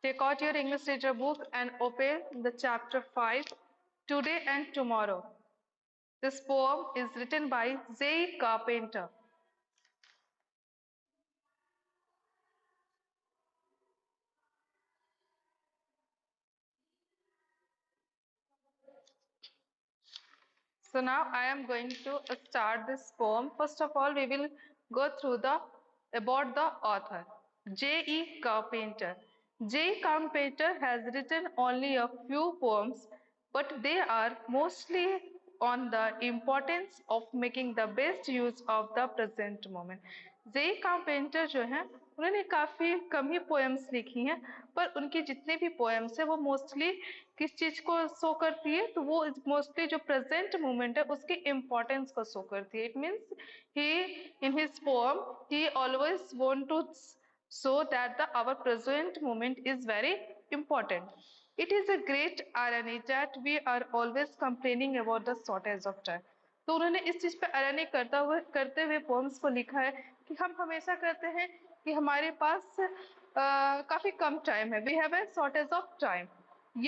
Take out your English literature book and open the chapter 5, Today and Tomorrow. This poem is written by Zay Carpenter. So now I am going to start this poem. First of all, we will go through about the author, J.E. Carpenter. J. Carpenter has written only a few poems, but they are mostly on the importance of making the best use of the present moment. J carpenter जो है उन्होंने काफी कम ही poems लिखी हैं, पर उनके जितने भी पोएम्स है वो मोस्टली किस चीज को शो करती है, तो वो मोस्टली जो प्रेजेंट मोमेंट है उसके इम्पोर्टेंस को शो करती है. It means he in his poem he always want to show that our present moment is very important. It is a great irony that we are always complaining about the shortage of time. तो उन्होंने इस चीज पे irony करते हुए poems को लिखा है कि हम हमेशा कहते हैं कि हमारे पास काफी कम टाइम है. We have a shortage of time,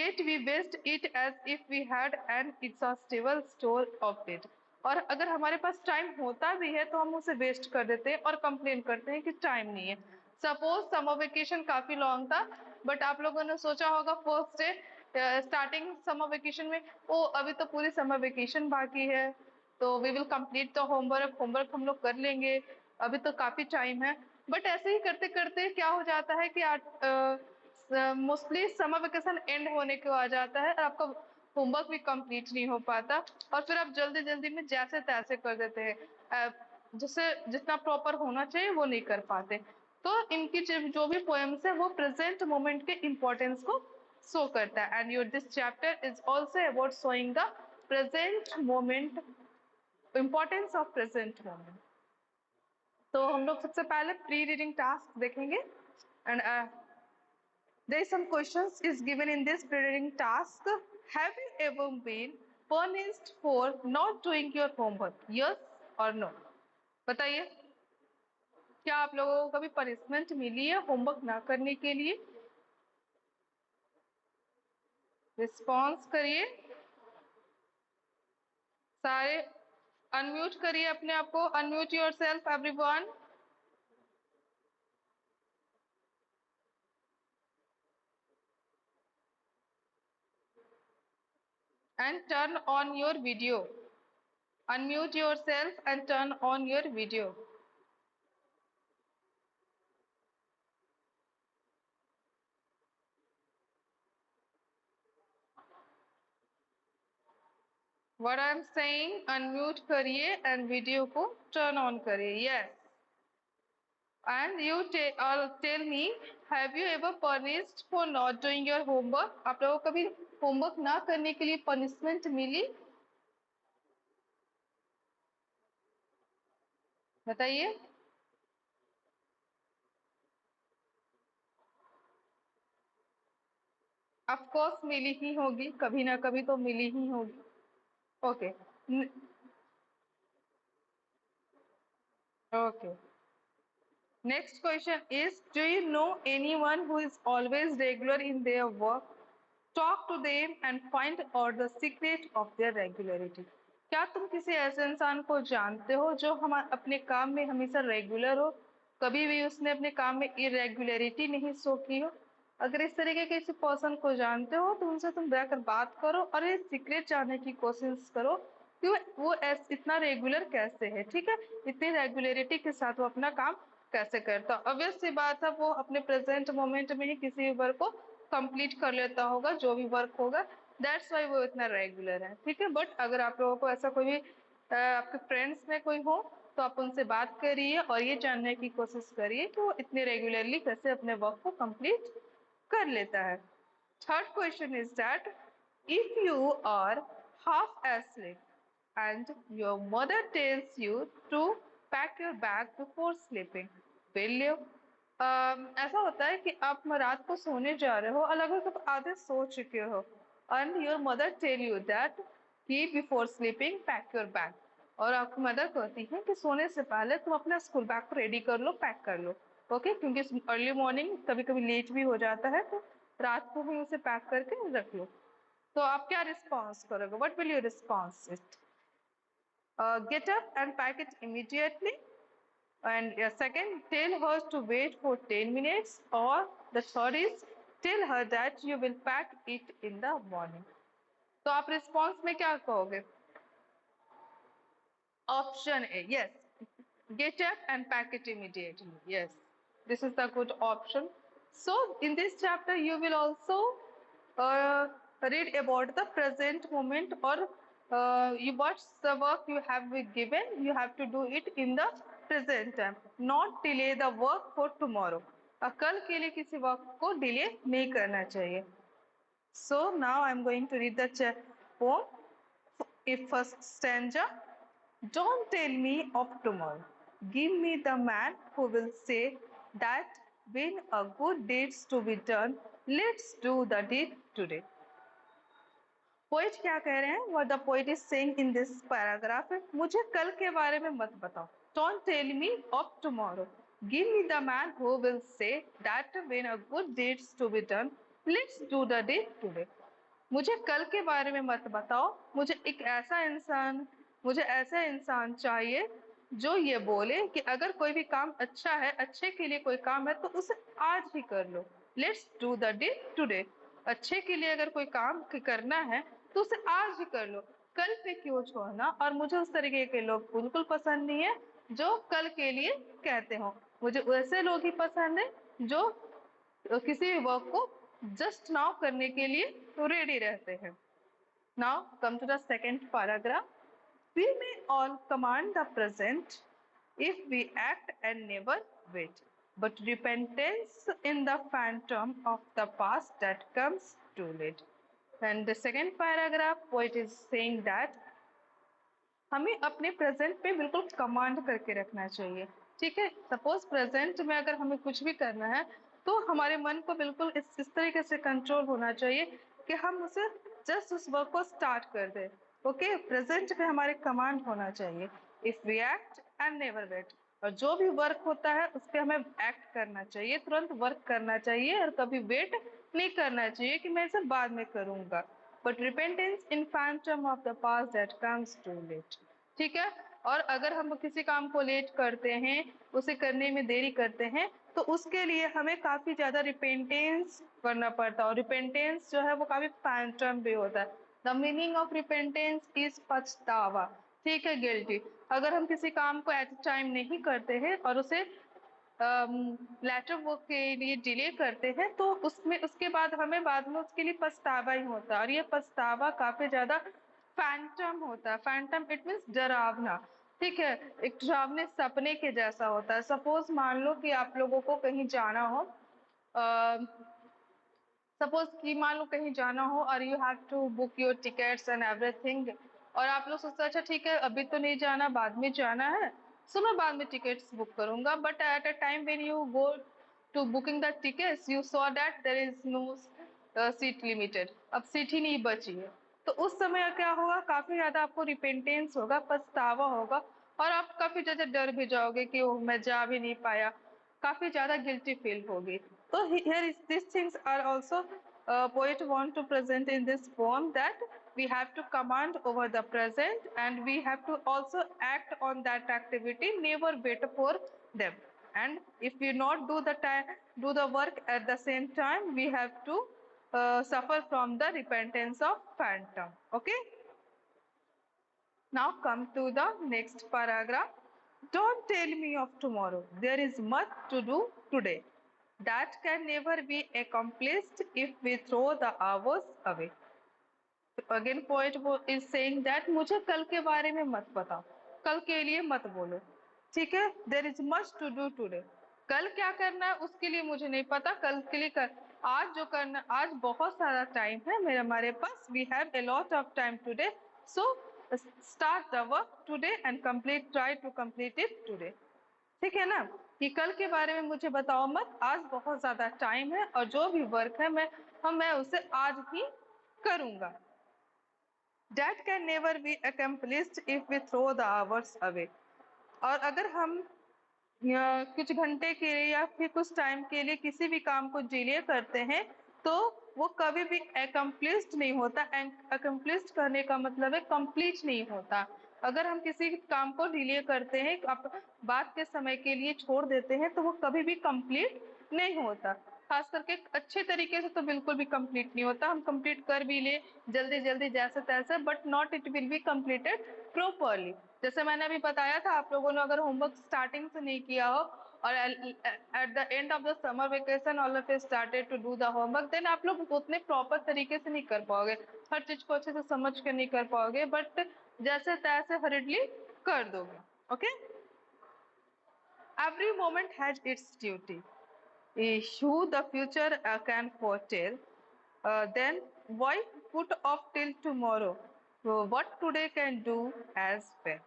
yet we waste it as if we had an exhaustible store of it. और अगर हमारे पास टाइम होता भी है तो हम उसे वेस्ट कर देते हैं और कंप्लेन करते हैं कि टाइम नहीं है. सपोज समर वेकेशन काफी लॉन्ग था, बट आप लोगों ने सोचा होगा first day starting summer vacation में, ओ अभी तो पूरी समर वेकेशन बाकी है, तो we will complete the homework हम लोग कर लेंगे, अभी तो काफी टाइम है. बट ऐसे ही करते करते क्या हो जाता है कि मोस्टली समर वेकेशन एंड होने को आ जाता है और आपका होमवर्क भी कंप्लीट नहीं हो पाता, और फिर आप जल्दी जल्दी में जैसे तैसे कर देते हैं, जिससे जितना प्रॉपर होना चाहिए वो नहीं कर पाते. तो इनकी जो भी पोएम्स है वो प्रेजेंट मोमेंट के इम्पोर्टेंस को शो करता है. And your this chapter is also about showing the present moment, importance of present moment. तो हम लोग सबसे पहले प्री रीडिंग टास्क देखेंगे. And there is some questions is given in this pre-reading task. Have you ever been punished for not doing your homework? Yes or no? बताइए, क्या आप लोगों को कभी पनिशमेंट मिली है होमवर्क ना करने के लिए? रिस्पॉन्स करिए, सारे अनम्यूट करिए अपने आप को. Unmute yourself everyone. And turn on your video. Unmute yourself and turn on your video. What I am saying, unmute करिए and video को turn on करिए. Yes. And you tell me, have you ever punished for not doing your homework? आप लोगों को कभी homework ना करने के लिए पनिशमेंट मिली? बताइए. ऑफ कोर्स मिली ही होगी, कभी ना कभी तो मिली ही होगी. Okay okay. Next question is, do you know anyone who is always regular in their work? Talk to them and find out the secret of their regularity. क्या तुम किसी ऐसे इंसान को जानते हो जो हम अपने काम में हमेशा रेगुलर हो, कभी भी उसने अपने काम में इरेगुलरिटी नहीं शो की हो? अगर इस तरीके के किसी पर्सन को जानते हो तो उनसे तुम बैठकर बात करो और ये सीक्रेट जानने की कोशिश करो कि वो इतना रेगुलर कैसे है. ठीक है, इतनी रेगुलरिटी के साथ वो अपना काम कैसे करता. ऑब्वियस सी बात है, वो अपने प्रेजेंट मोमेंट में ही किसी भी वर्क को कंप्लीट कर लेता होगा, जो भी वर्क होगा. दैट्स वाई वो इतना रेगुलर है. ठीक है, बट अगर आप लोगों को ऐसा कोई भी आपके फ्रेंड्स में कोई हो तो आप उनसे बात करिए और ये जानने की कोशिश करिए कि वो इतने रेगुलरली कैसे अपने वर्क को कंप्लीट कर लेता है. Third question is that, if you are half asleep and your mother tells you to pack your bag before sleeping, will you? ऐसा होता है कि आप रात को सोने जा रहे हो और लगभग आधे सो चुके हो, and your mother tell you that कि before sleeping pack your bag, और आपकी मदर कहती है कि सोने से पहले तुम अपना स्कूल बैग को रेडी कर लो, पैक कर लो. ओके, क्योंकि अर्ली मॉर्निंग कभी कभी लेट भी हो जाता है, तो रात को ही उसे पैक करके रख लो। तो आप क्या रिस्पॉन्स करोगे? What will you response it? Get up and pack it immediately, and second, tell her to wait for 10 minutes, or the third is tell her that you will pack it in the morning. तो आप response में क्या कहोगे? Option A, yes. Get up and pack it immediately. Yes, this is the good option. So in this chapter, you will also read about the present moment, or what's the work you have been given. You have to do it in the present time, not delay the work for tomorrow. कल के लिए किसी work को delay नहीं करना चाहिए. So now I'm going to read the poem. First stanza. Don't tell me of tomorrow. Give me the man who will say that when a good deed's to be done, let's do the deed today. Poet क्या कह रहे हैं? What the poet is saying in this paragraph है, मुझे कल के बारे में मत बताओ. Don't tell me of tomorrow. Give me the man who will say that when a good deed's to be done, let's do the deed today. मुझे कल के बारे में मत बताओ. मुझे ऐसा इंसान चाहिए जो ये बोले कि अगर कोई भी काम अच्छा है, अच्छे के लिए कोई काम है, तो उसे आज ही कर लो. Let's do the deed today. अच्छे के लिए अगर कोई काम करना है तो उसे आज ही कर लो, कल पे क्यों छोड़ना. और मुझे उस तरीके के लोग बिल्कुल पसंद नहीं है जो कल के लिए कहते हो. मुझे वैसे लोग ही पसंद है जो किसी भी वर्क को जस्ट नाउ करने के लिए रेडी रहते हैं. Now come to the second paragraph. We may all command the present if we act and never wait, but repentance in the phantom of the past that comes too late. And the second paragraph, poet is saying that हमें अपने present पे बिल्कुल command करके रखना चाहिए. ठीक है, suppose present में अगर हमें कुछ भी करना है तो हमारे मन को बिल्कुल इस तरीके से कंट्रोल होना चाहिए कि हम उसे जस्ट उस वर्क को स्टार्ट कर दें. ओके, प्रेजेंट पे हमारे कमांड होना चाहिए. If we act and never wait. और जो भी वर्क होता है उस पर हमें एक्ट करना चाहिए, तुरंत वर्क करना चाहिए, और कभी वेट नहीं करना चाहिए कि मैं इसे बाद में करूंगा. But repentance in phantom of the past that comes too late. ठीक है, और अगर हम किसी काम को लेट करते हैं, उसे करने में देरी करते हैं, तो उसके लिए हमें काफी ज्यादा रिपेंटेंस करना पड़ता है. और रिपेंटेंस जो है वो काफी फैंटम भी होता है. The meaning of repentance is पछतावा. ठीक है, गिल्टी. अगर हम किसी काम को एट टाइम नहीं करते हैं और उसे लेटर वर्क के लिए डिले करते हैं, तो उसके बाद हमें बाद में उसके लिए पछतावा ही होता है. और ये पछतावा काफी ज्यादा फैंटम होता है. फैंटम इट मीन्स डरावना. ठीक है, एक डरावने सपने के जैसा होता है. सपोज मान लो कि आप लोगों को कहीं जाना हो, सपोज कि मान लो कहीं जाना हो और you have to book your tickets and everything, और आप लोग सोचते अच्छा ठीक है अभी तो नहीं जाना, बाद में जाना है, सो मैं बाद में टिकट्स बुक करूंगा. But at a time when you go to booking the tickets you saw that there is no seat limited. अब सीट ही नहीं बची है, तो उस समय क्या होगा? काफी ज्यादा आपको रिपेंटेंस होगा, पछतावा होगा, और आप काफी ज्यादा डर भी जाओगे कि ओह मैं जा भी नहीं पाया, काफी ज्यादा गिल्टी फील होगी. तो here is these things are also poet want to present in this poem, that we have to command over the present and we have to also act on that activity, never wait for them. And if we not do the work at the same time, we have to suffer from the repentance of phantom. Okay, now come to the next paragraph. Don't tell me of tomorrow. There is much to do today that can never be accomplished if we throw the hours away. Again poet is saying that मुझे कल के बारे में मत बताओ, कल के लिए मत बोलो. ठीक है, there is much to do today. कल क्या करना है उसके लिए मुझे नहीं पता, कल के लिए आज जो करना, आज बहुत सारा टाइम है मेरे हमारे पास. We have a lot of time today, so start the work today and try to complete it today. ठीक है ना, कि कल के बारे में मुझे बताओ मत, आज बहुत ज्यादा टाइम है और जो भी वर्क है मैं उसे आज ही करूंगा. That can never be accomplished if we throw the hours away. और अगर हम कुछ घंटे के लिए या फिर कुछ टाइम के लिए किसी भी काम को डिले करते हैं, तो वो कभी भी अकम्प्लिश्ड नहीं होता। अकम्प्लिश्ड करने का मतलब है कंप्लीट नहीं होता। अगर हम किसी काम को डिले करते हैं, बात के समय के लिए छोड़ देते हैं, तो वो कभी भी कंप्लीट नहीं होता। खास करके अच्छे तरीके से तो बिल्कुल भी कंप्लीट नहीं होता। हम कंप्लीट कर भी ले जल्दी जल्दी जैसे तैसे, but not it will be completed properly. जैसे मैंने अभी बताया था, आप लोगों ने अगर होमवर्क स्टार्टिंग से नहीं किया हो और at the end of the summer vacation all of you started to do the homework, then आप लोग उतने प्रॉपर तरीके से नहीं कर पाओगे, हर चीज को अच्छे से समझ कर नहीं कर पाओगे, बट जैसे तैसे हरिडली कर दोगे। Okay, every moment has its duty, who the future can foretell, then why put off till tomorrow, what today can do as well.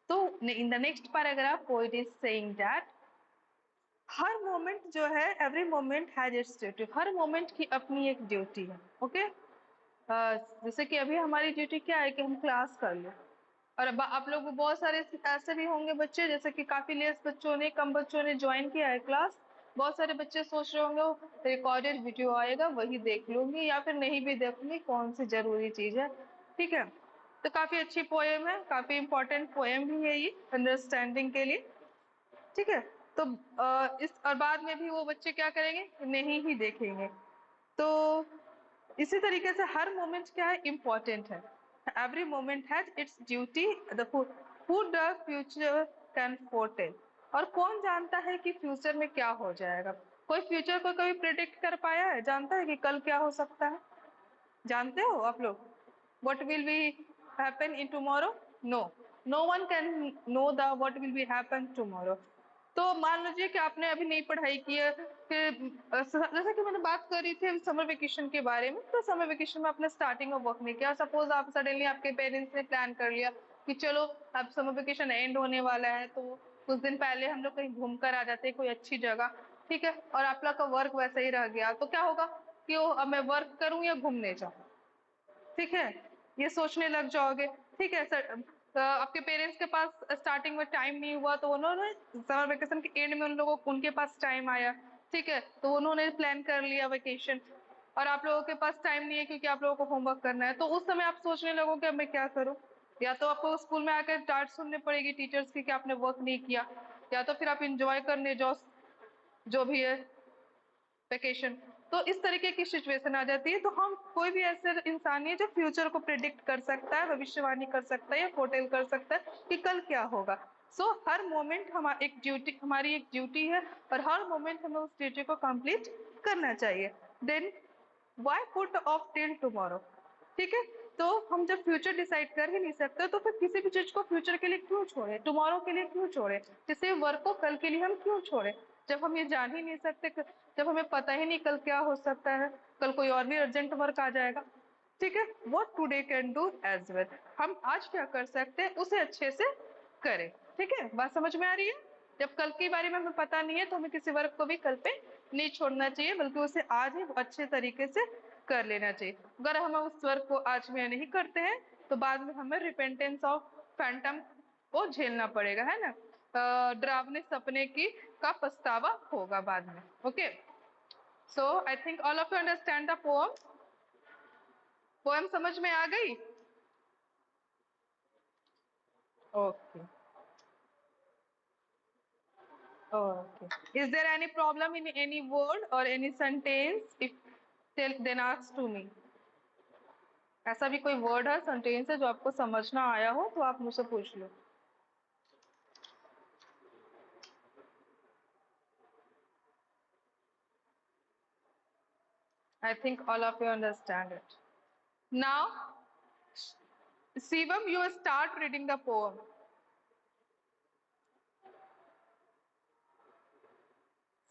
So in the next paragraph poet is saying that her moment जो है, every moment has its duty, her moment की अपनी एक duty है। Okay, जैसे कि अभी हमारी ड्यूटी क्या है कि हम क्लास कर लें, और अब आप लोग बहुत सारे ऐसे भी होंगे बच्चे, जैसे कि काफी लेस बच्चों ने, कम बच्चों ने ज्वाइन किया है क्लास। बहुत सारे बच्चे सोच रहे होंगे रिकॉर्डेड वीडियो आएगा वही देख लूंगी, या फिर नहीं भी देखूंगी, कौन सी जरूरी चीज है। ठीक है, तो काफी अच्छी पोएम है, काफी इंपॉर्टेंट पोएम भी है ये अंडरस्टैंडिंग के लिए। ठीक है, तो इस और बाद में भी वो बच्चे क्या करेंगे, नहीं ही देखेंगे। तो इसी तरीके से हर मोमेंट क्या है, इम्पोर्टेंट है। Every moment has its duty, the who the future can foretell. और कौन जानता है कि फ्यूचर में क्या हो जाएगा? कोई फ्यूचर को कभी प्रिडिक्ट कर पाया है? जानता है कि कल क्या हो सकता है? जानते हो आप लोग? What will be happen in tomorrow? No, no one can know the what will be happen tomorrow. तो मान लीजिए कि आपने अभी नहीं पढ़ाई की है, फिर जैसे कि मैंने बात कर रही थी समर वेकेशन के बारे में, तो समर वेकेशन में आपने स्टार्टिंग में वर्क नहीं किया, सपोज आप सडनली आपके पेरेंट्स ने प्लान कर लिया कि चलो अब समर वेकेशन एंड होने वाला है, तो कुछ दिन पहले हम लोग कहीं घूम कर आ जाते हैं कोई अच्छी जगह। ठीक है, और आप लोग का वर्क वैसा ही रह गया, तो क्या होगा कि अब मैं वर्क करूं या घूमने जाऊं? ठीक है, ये सोचने लग जाओगे। ठीक है सर, आपके पेरेंट्स के पास स्टार्टिंग में टाइम नहीं हुआ, तो उन्होंने समर वेकेशन के एंड में उनके पास टाइम आया। ठीक है, तो उन्होंने प्लान कर लिया वेकेशन, और आप लोगों के पास टाइम नहीं है क्योंकि आप लोगों को होमवर्क करना है। तो उस समय आप सोचने लगोगे अब मैं क्या करूं? या तो आपको स्कूल में आकर डांट सुननी पड़ेगी टीचर्स की कि आपने वर्क नहीं किया, या तो फिर आप इंजॉय करने जाओ जो भी है वेकेशन। तो इस तरीके की सिचुएशन आ जाती है। तो हम कोई भी ऐसे इंसान नहीं है जो फ्यूचर को प्रिडिक्ट कर सकता है, भविष्यवाणी कर सकता है या फोरटेल कर सकता है कि कल क्या होगा। सो हर मोमेंट हमारी एक ड्यूटी है, और हर मोमेंट हमें उस ड्यूटी को कंप्लीट करना चाहिए। Then why put off till tomorrow. ठीक है, तो हम जब फ्यूचर डिसाइड कर ही नहीं सकते, तो फिर किसी भी चीज को फ्यूचर के लिए क्यों छोड़े, टुमारो के लिए क्यों छोड़े, किसी वर्क को कल के लिए हम क्यों छोड़े, जब हम ये जान ही नहीं सकते, जब हमें पता ही नहीं कल क्या हो सकता है, कल कोई और भी अर्जेंट वर्क आ जाएगा। ठीक है, what today can do as well, हम आज क्या कर सकते हैं उसे अच्छे से करें। ठीक है, बात समझ में आ रही है? जब कल के बारे में हमें पता नहीं है, तो हमें किसी वर्क को भी कल पे नहीं छोड़ना चाहिए, बल्कि उसे आज ही अच्छे तरीके से कर लेना चाहिए। अगर हम उस वर्क को आज में नहीं करते हैं, तो बाद में हमें रिपेंटेंस ऑफ फैंटम को झेलना पड़ेगा, है ना? डरावने सपने की का पछतावा होगा बाद में। Okay, so I think all of you understand the poem. Poem समझ में आ गई? Okay, okay, is there any problem in any word or any sentence? If then ask to me. ऐसा भी कोई वर्ड है, सेंटेंस है जो आपको समझना आया हो, तो आप मुझसे पूछ लो। I think all of you understand it. Now, Shivam, you start reading the poem.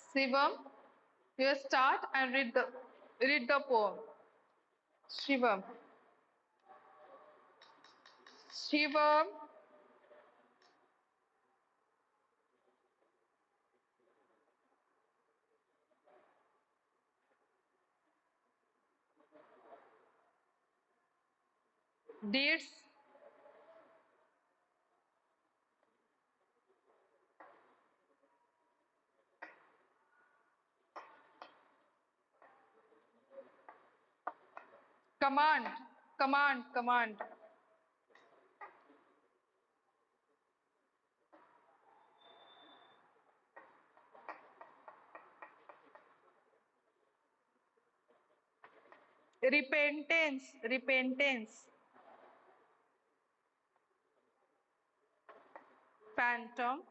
Shivam, you start and read the poem. Shivam, Shivam, deeds, Command, command, command. Repentance, repentance. Phantom.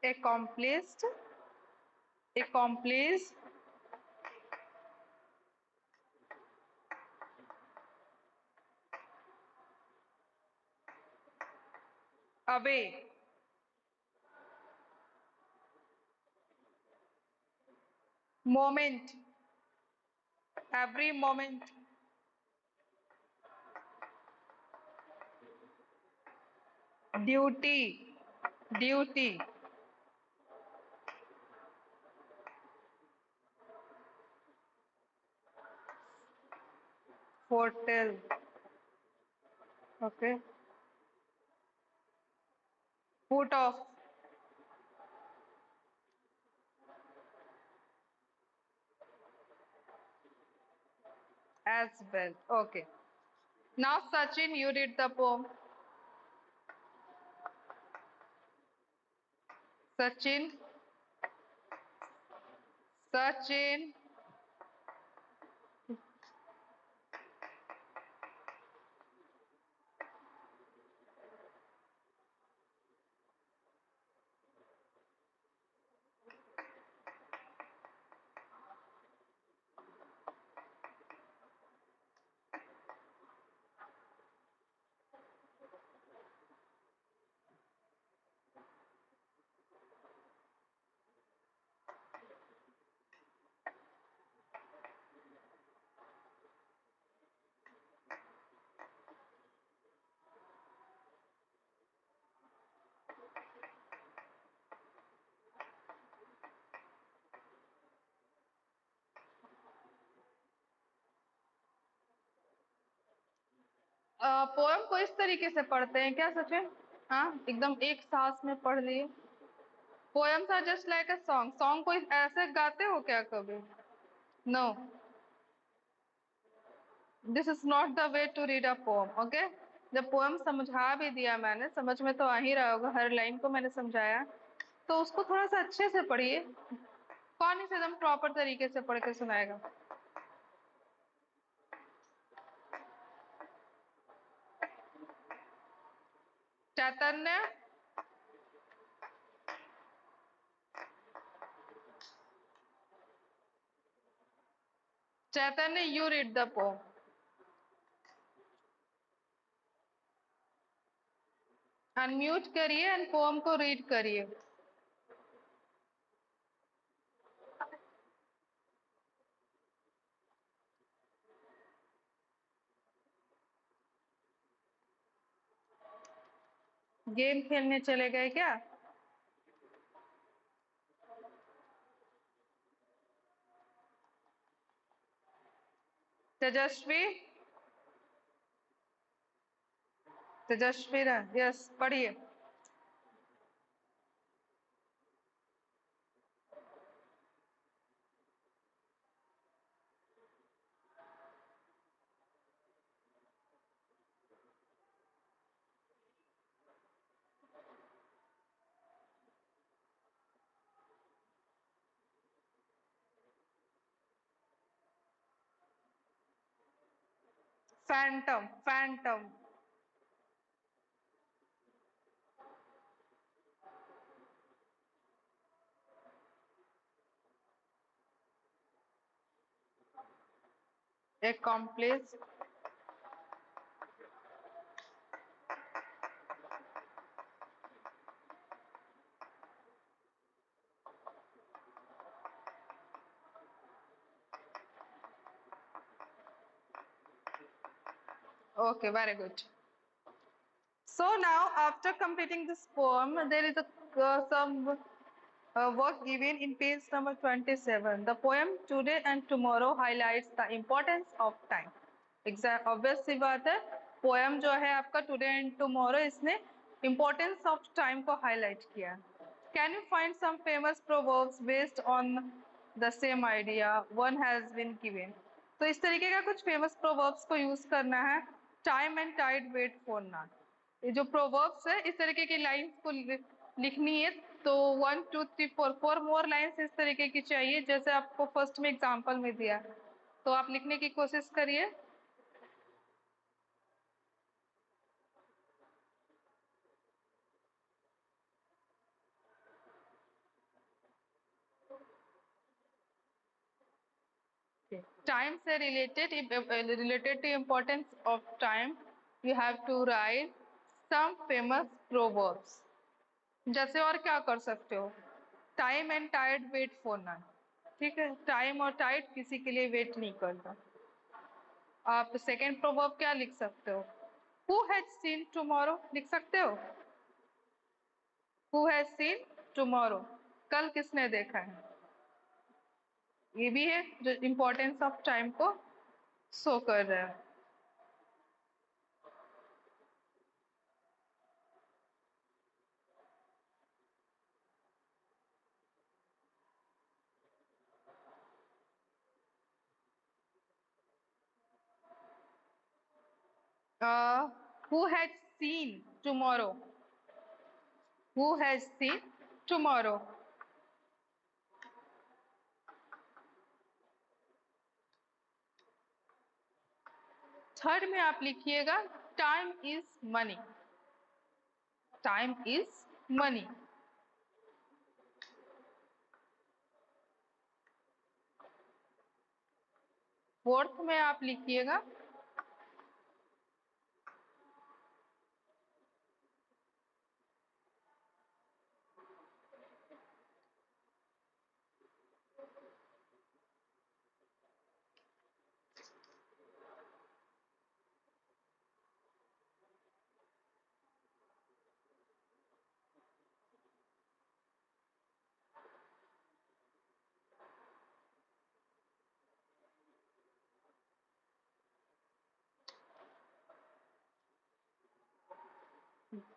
Accomplished, accomplished. Away. Moment, every moment. Duty, duty. Foretell. Okay. Put off as well. Okay. Now, Sachin, you read the poem. Sachin, Sachin. Poem को इस तरीके से पढ़ते हैं क्या सचिन? हाँ, एकदम एक सांस में पढ़ लिए। Poems are just like a song. Song को ऐसे गाते हो क्या कभी? No, this is not the way to read a poem. Okay, जब पोएम समझा भी दिया मैंने, समझ में तो आ ही रहा होगा, हर लाइन को मैंने समझाया, तो उसको थोड़ा सा अच्छे से पढ़िए। कौन इसे एकदम प्रॉपर तरीके से पढ़ के सुनाएगा? Chaitanya, Chaitanya, you read the poem. Unmute करिए एंड पोएम को रीड करिए। गेम खेलने चले गए क्या? तेजस्वी, तेजस्वी, यस, पढ़िए। Phantom, phantom. accomplish, okay, very good. So now, after completing this poem, there is some work given in page number 27. The poem Today and Tomorrow highlights the importance of time. Obvious सी बात है, poem जो है आपका today and tomorrow, इसने importance of time को highlight किया. Can you find some famous proverbs based on the same idea one has been given. तो इस तरीके का कुछ फेमस प्रोवर्ब्स को यूज करना है. Time and tide wait for none, ये जो प्रोवर्ब्स है इस तरीके की लाइंस को लिखनी है. तो 1 2 3 4 4 मोर लाइंस इस तरीके की चाहिए जैसे आपको फर्स्ट में एग्जांपल में दिया. तो आप लिखने की कोशिश करिए. टाइम से related to importance of time you have to write some famous proverbs. जैसे और क्या कर सकते हो, time and tide wait for none. ठीक है, टाइम और टाइड किसी के लिए वेट नहीं करता. आप सेकेंड प्रोवर्ब क्या लिख सकते हो, हु हैज सीन टुमारो लिख सकते हो. हु हैज सीन टुमारो, कल किसने देखा है. ये भी है जो इम्पोर्टेंस ऑफ टाइम को शो कर रहा है. Who had seen tomorrow? Who has seen tomorrow? Third में आप लिखिएगा time is money. Time is money. Fourth में आप लिखिएगा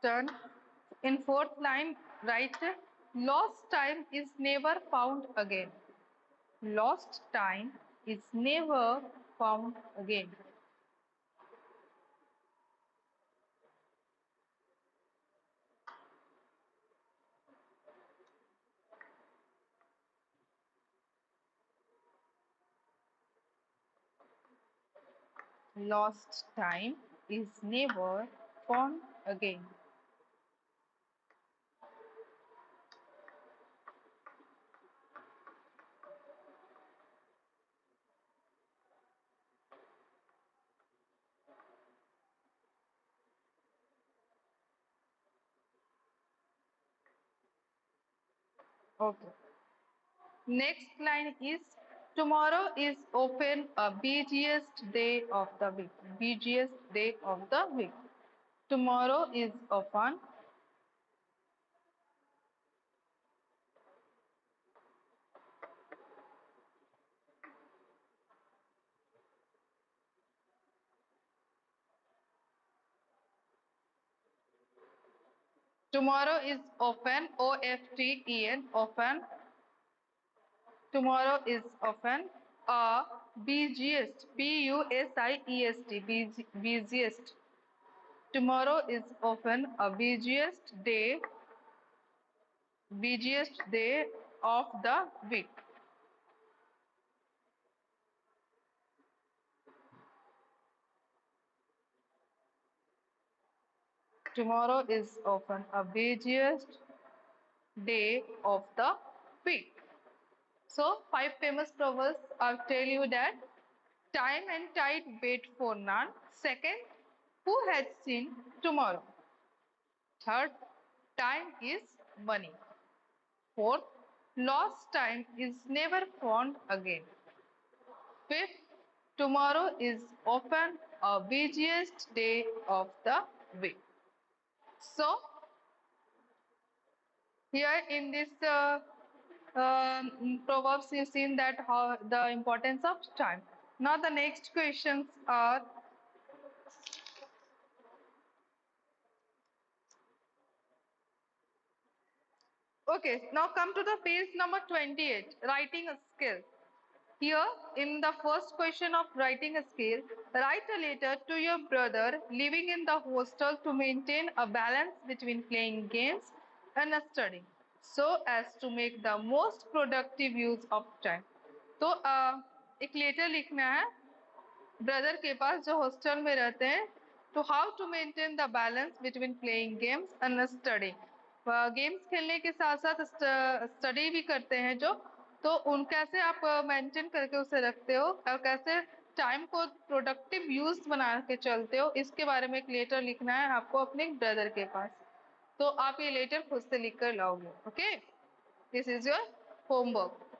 done. In fourth line, write lost time is never found again. Lost time is never found again. Lost time is never found again. Okay. Next line is tomorrow is often a busiest day of the week. Busiest day of the week. Tomorrow is often tomorrow is often OFTEN often. Tomorrow is often a busiest BUSIEST busiest. Tomorrow is often a busiest day of the week. Tomorrow is often a busiest day of the week. So 5 famous proverbs I'll tell you that time and tide wait for none. Second, who has seen tomorrow? Third, time is money. Fourth, lost time is never found again. Fifth, tomorrow is often a busiest day of the week. So, here in this proverbs you've seen that how the importance of time. Now the next questions are, okay, now come to the page number 28, writing skill. Here, in the first question of writing skill, write a letter to your brother living in the hostel to maintain a balance between playing games and studying, so as to make the most productive use of time. तो एक letter लिखना है brother के पास जो hostel में रहते हैं, to how to maintain the balance between playing games and study. Games खेलने के साथ साथ स्टडी भी करते हैं जो, तो उन कैसे आप मेंटेन करके उसे रखते हो और कैसे टाइम को प्रोडक्टिव यूज बना के चलते हो, इसके बारे में एक लेटर लिखना है आपको अपने ब्रदर के पास। तो आप ये लेटर खुद से लिख कर लाओगे। Okay, this is your homework.